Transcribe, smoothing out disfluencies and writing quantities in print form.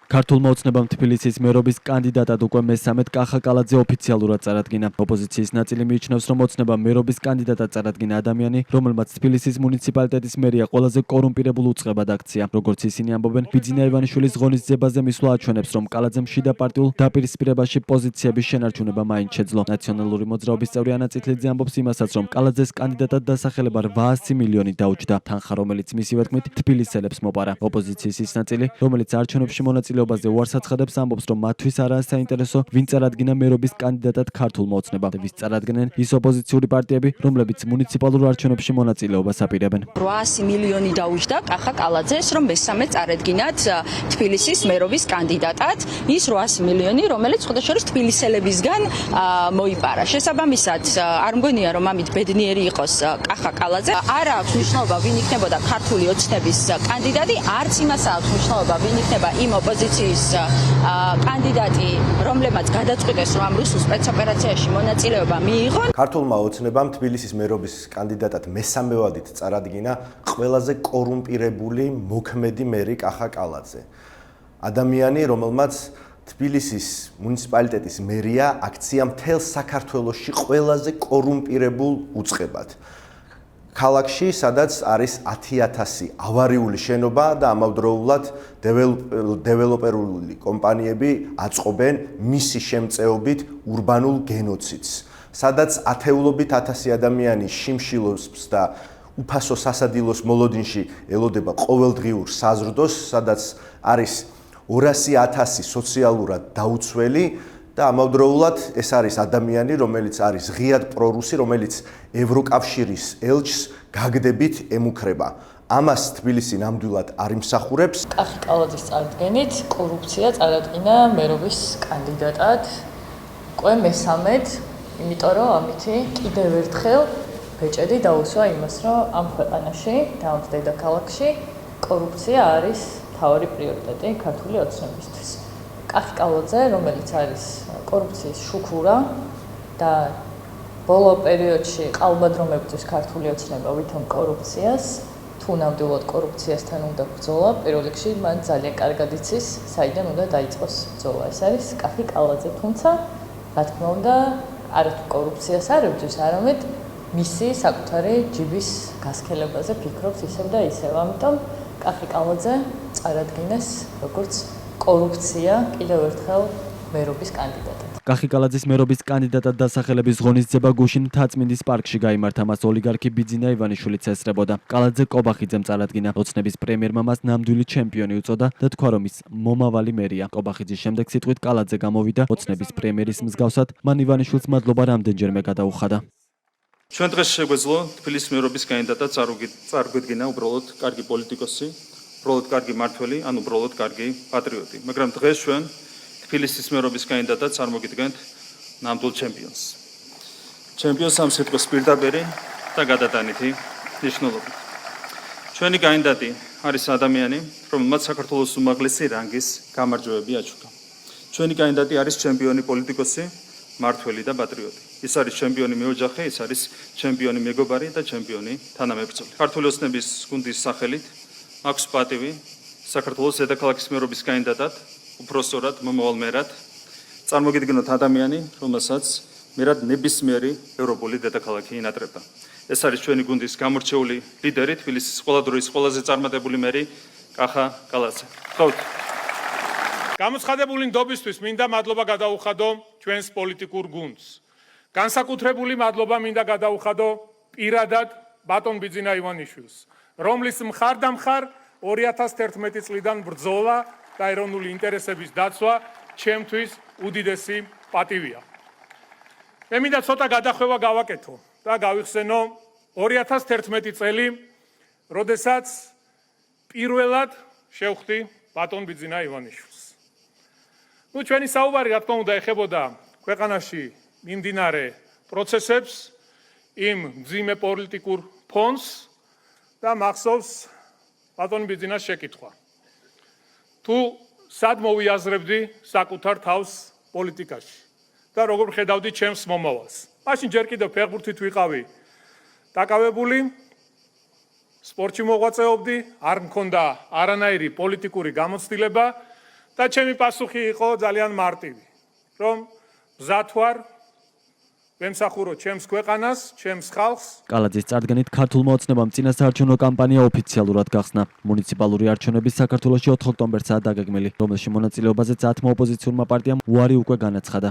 ქართულმა ოცნებამ თბილისის მერობის კანდიდატად უკვე მესამედ კახა კალაძე ოფიციალურად წარადგინა. ოპოზიციის ნაწილი მიიჩნევს, რომ ოცნებამ მერობის კანდიდატად წარადგინა ადამიანი, რომელმაც თბილისის მუნიციპალიტეტის მერია ყველაზე კორუმპირებულ უწყებად აქცია. როგორც ისინი ამბობენ, ბიძინა ივანიშვილის ღონისძიებაზე მისვლა აჩვენებს, რომ კალაძემ შიდა პარტიულ დაპირისპირებაში პოზიციების შენარჩუნება მაინც შეძლო. ნაციონალური მოძრაობის წევრი ანა წითლიძე ამბობს იმასაც, რომ კალაძეს კანდიდატად დასახელება 800 მილიონი დაუჯდა. თანხა, რომელიც მისივე თქმით თბილისელებს მოპარა. ოპოზიციის ის ნაწილი, რომელიც არჩევნებში მონაწილეობაზე უარს აცხადებს, ამბობს, რომ მათთვის არაა საინტერესო, ვინ წარადგინა მერობის კანდიდატად ქართულმა ოცნებამ. ვის წარადგენენ ის ოპოზიციური პარტიები, რომლებიც მუნიციპალურ არჩევნებში მონაწილეობას აპირებენ. 800 მილიონი დაუჯდა კახა კალაძეს, რომ მესამე წარადგინათ თბილისის მერობის კანდიდატად. ის 800 მილიონი, რომელიც ხოდაშორის თბილისელებისგან მოიპარა. შესაბამისად, არ მგონია, რომ ამით ბედნიერი იყოს კახა კალაძე. არ აქვს მნიშვნელობა, ვინ იქნებოდა ქართული ოცნების კანდიდატი, არც იმას აქვს მნიშვნელობა, ვინ იქნება იმ ოპოზიციის კანდიდატი, რომლებმაც გადაწყვიტეს, რომ ამ რუსულ სპეცოპერაციაში მონაწილეობა მიიღონ. ქართულმა ოცნებამ თბილისის მერობის კანდიდატად მესამევადით წარადგინა ყველაზე კორუმპირებული მოქმედი მერი კახა კალაძე. ადამიანი, რომელმაც თბილისის მუნიციპალიტეტის მერია აქცია მთელ საქართველოში ყველაზე კორუმპირებულ უწყებად. ქალაქში, სადაც არის 10,000 ავარიული შენობა და ამავდროულად დეველოპერული კომპანიები აწყობენ მისი შემწეობით ურბანულ გენოციდს, სადაც ათეულობით 1000 ადამიანი შიმშილობს და უფასო სასადილოს მოლოდინში ელოდება ყოველდღიურ საზრდოს, სადაც არის 200,000 სოციალურად დაუცველი და ამავდროულად ეს არის ადამიანი, რომელიც არის ღიად პრორუსი, რომელიც ევროკავშირის ელჩს გაგდებით ემუქრება. ამას თბილისი ნამდვილად არ იმსახურებს. კახი კალაძის წარდგენით კორუფცია წარადგინა მერობის კანდიდატად. უკვე მესამედ, იმიტომ რომ ამითი კიდევ ერთხელ ბეჭედი დაუსვა იმას, რომ ამ ქვეყანაში და ამ დედაქალაქში კორუფცია არის მთავარი პრიორიტეტი ქართული ოცნებისთვის. კახი კალაძე, რომელიც არის კორუფციის შუქურა და ბოლო პერიოდში ყალბადრომებთვის ქართული ოცნება ვითომ კორუფციას, თუ ნამდვილად კორუფციასთან უნდა ბრძოლა, პირველ რიგში მან ძალიან კარგად იცის, საიდან უნდა დაიწყოს ბრძოლა. ეს არის კახი კალაძე, თუმცა, რა თქმა უნდა, არათუ კორუფციას არ ებრძვის, არამედ მისი საკუთარი ჯიბის გასქელებაზე ფიქრობს ისევ და ისევ. ამიტომ კახი კალაძე წარადგინეს როგორც კორუფცია კიდევ ერთხელ მერობის კანდიდატად. კახი კალაძის მერობის კანდიდატად დასახელების ღონისძიება გუშინ მთაწმინდის პარკში გაიმართა, მას ოლიგარქი ბიძინა ივანიშვილიც ესწრებოდა. კალაძე კობახიძემ წარადგინა. ოცნების პრემიერმა მას ნამდვილი ჩემპიონი უწოდა და თქვა, რომ ის მომავალი მერია. კობახიძის შემდეგ სიტყვით კალაძე გამოვიდა. ოცნების პრემიერის მსგავსად, მან ივანიშვილს მადლობა რამდენჯერმე გადაუხადა. ჩვენ დღეს შეგვეძლო თბილისის მერობის კანდიდატად წარგვიდგინა უბრალოდ კარგი პოლიტიკოსი, უბრალოდ კარგი მმართველი, ან უბრალოდ კარგი პატრიოტი. მაგრამ დღეს ჩვენ თბილისის მერობის კანდიდატად წარმოგიდგენთ ნამდვილ ჩემპიონს. ჩემპიონს ამ სიტყვის პირდაპირი და გადატანითი მნიშვნელობით. ჩვენი კანდიდატი არის ადამიანი, რომელმაც საქართველოს უმაღლესი რანგის გამარჯვებები აჩუქა. ჩვენი კანდიდატი არის ჩემპიონი პოლიტიკოსი, მმართველი და პატრიოტი. ის არის ჩემპიონი მეოჯახე, ის არის ჩემპიონი მეგობარი და ჩემპიონი თანამებრძოლი. ქართული ოცნების გუნდის სახელით აქვს პატივი საქართველოს დედაქალაქის მერობის კანდიდატად, უпроსტორად მომავალ მერად წარმოგიდგენოთ ადამიანი, რომელსაც მერად ნებისმიერი ევროპული დედაქალაქი ინატრება. ეს არის ჩვენი გუნდის გამორჩეული ლიდერი, თბილისის ყველა დროის ყველაზე წარმატებული მერი კახა კალაძე. გთხოვთ. გამოცხადებული ნდობისთვის მინდა მადლობა გადაუხადო ჩვენს პოლიტიკურ გუნდს. განსაკუთრებული მადლობა მინდა გადაუხადო პირადად ბატონ ბიძინა ივანიშვილს, რომლის მხარდამხარ 2011 წლიდან ბრძოლა და ეროვნული ინტერესების დაცვა ჩემთვის უდიდესი პატივია. მე მინდა ცოტა გადახვევა გავაკეთო და გავიხსენო 2011 წელი, როდესაც პირველად შევხვდი ბატონ ბიძინა ივანიშვილს. ჩვენი საუბარი, რა თქმა უნდა, ეხებოდა ქვეყანაში მიმდინარე პროცესებს, იმ მძიმე პოლიტიკურ ფონს და მახსოვს ბატონ ბიძინას შეკითხვა. თუ სად მოვიაზრებდი საკუთარ თავს პოლიტიკაში და როგორ ხედავდი ჩემს მომავალს. მაშინ ჯერ კიდევ ფეხბურთით ვიყავი დაკავებული, სპორტში მოღვაწეობდი, არ მქონდა არანაირი პოლიტიკური გამოცდილება და ჩემი პასუხი იყო ძალიან მარტივი, რომ მზად ვარ ვემსახურო ჩემს ქვეყანას, ჩემს ხალხს. კალაძის წარდგენით ქართულმა ოცნებამ წინასაარჩევნო კამპანია ოფიციალურად გახსნა. მუნიციპალური არჩევნები საქართველოში 4 ოქტომბერთაა დაგეგმილი, რომელში მონაწილეობაზე 10 ოპოზიციურმა პარტიამ უარი უკვე განაცხადა.